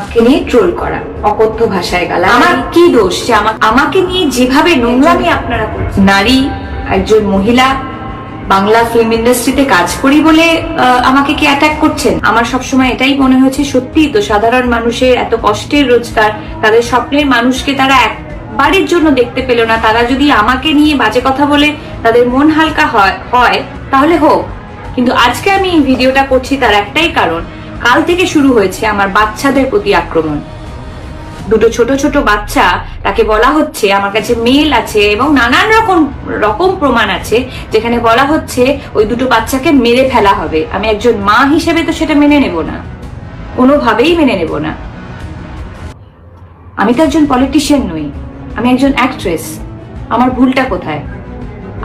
আমাকে নিয়ে ট্রোল করা, অকথ্য ভাষায় গালা। আমার কি দোষ যে আমাকে নিয়ে যেভাবে নোংরামি আপনারা করছেন? নারী, একজন মহিলা, বাংলা ফিল্ম ইন্ডাস্ট্রিতে কাজ করি বলে আমাকে কি অ্যাটাক করছেন? আমার সবসময় এটাই মনে হয়েছে, সত্যি তো সাধারণ মানুষের এত কষ্টের রোজগার, তাদের স্বপ্নের মানুষকে তারা একবারের জন্য দেখতে পেল না। তারা যদি আমাকে নিয়ে বাজে কথা বলে তাদের মন হালকা হয় তাহলে হোক, কিন্তু আজকে আমি এই ভিডিওটা করছি তার একটাই কারণ, কাল থেকে শুরু হয়েছে আমার বাচ্চাদের প্রতি আক্রমণ। দুটো ছোট ছোট বাচ্চা, তাকে বলা হচ্ছে, আমার কাছে মেল আছে এবং নানান রকম প্রমাণ আছে যেখানে বলা হচ্ছে ওই দুটো বাচ্চাকে মেরে ফেলা হবে। আমি একজন মা হিসেবে তো সেটা মেনে নেব না, কোনোভাবেই মেনে নেব না। আমি তো একজন পলিটিশিয়ান নই, আমি একজন অ্যাক্ট্রেস। আমার ভুলটা কোথায়?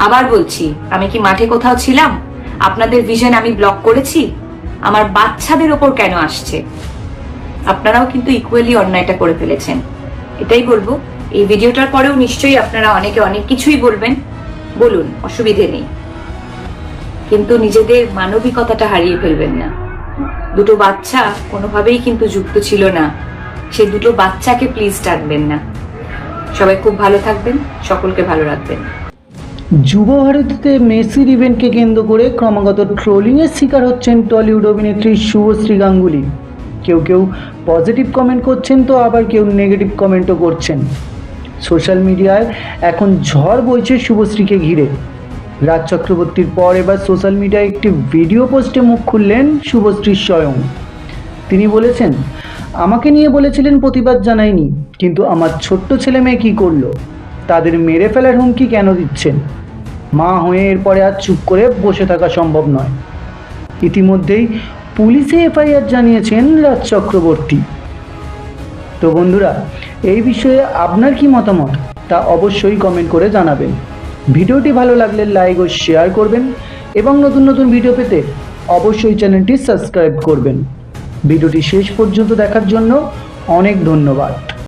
আবার বলছি, আমি কি মাঠে কোথাও ছিলাম? আপনাদের ভিশন আমি ব্লক করেছি? আমার বাচ্চাদের ওপর কেন আসছে? আপনারাও কিন্তু ইকুয়ালি অন্যায়টা করে ফেলেছেন, এটাই বলবো। এই ভিডিওটার পরেও নিশ্চয়ই আপনারা অনেকে অনেক কিছুই বলবেন, বলুন, অসুবিধে নেই, কিন্তু নিজেদের মানবিকতাটা হারিয়ে ফেলবেন না। দুটো বাচ্চা কোনোভাবেই কিন্তু যুক্ত ছিল না, সেই দুটো বাচ্চাকে প্লিজ ডাকবেন না। সবাই খুব ভালো থাকবেন, সকলকে ভালো রাখবেন। যুব ভারতীতে মেসির ইভেন্টকে কেন্দ্র করে ক্রমাগত ট্রোলিংয়ের শিকার হচ্ছেন টলিউড অভিনেত্রী শুভশ্রী গাঙ্গুলি। কেউ কেউ পজিটিভ কমেন্ট করছেন তো আবার কেউ নেগেটিভ কমেন্টও করছেন। সোশ্যাল মিডিয়ায় এখন ঝড় বইছে শুভশ্রীকে ঘিরে। রাজ চক্রবর্তীর পর এবার সোশ্যাল মিডিয়ায় একটি ভিডিও পোস্টে মুখ খুললেন শুভশ্রী স্বয়ং। তিনি বলেছেন, আমাকে নিয়ে বলেছিলেন প্রতিবাদ জানাইনি, কিন্তু আমার ছোট্ট ছেলে মেয়ে কী করলো? তাদের মেরে ফেলার হুমকি কেন দিচ্ছেন? মা হয়ে এরপরে আর চুপ করে বসে থাকা সম্ভব নয়। ইতিমধ্যেই পুলিশে এফআইআর জানিয়েছেন রাজ চক্রবর্তী। তো বন্ধুরা, এই বিষয়ে আপনার কি মতামত তা অবশ্যই কমেন্ট করে জানাবেন। ভিডিওটি ভালো লাগলে লাইক ও শেয়ার করবেন এবং নতুন নতুন ভিডিও পেতে অবশ্যই চ্যানেলটি সাবস্ক্রাইব করবেন। ভিডিওটি শেষ পর্যন্ত দেখার জন্য অনেক ধন্যবাদ।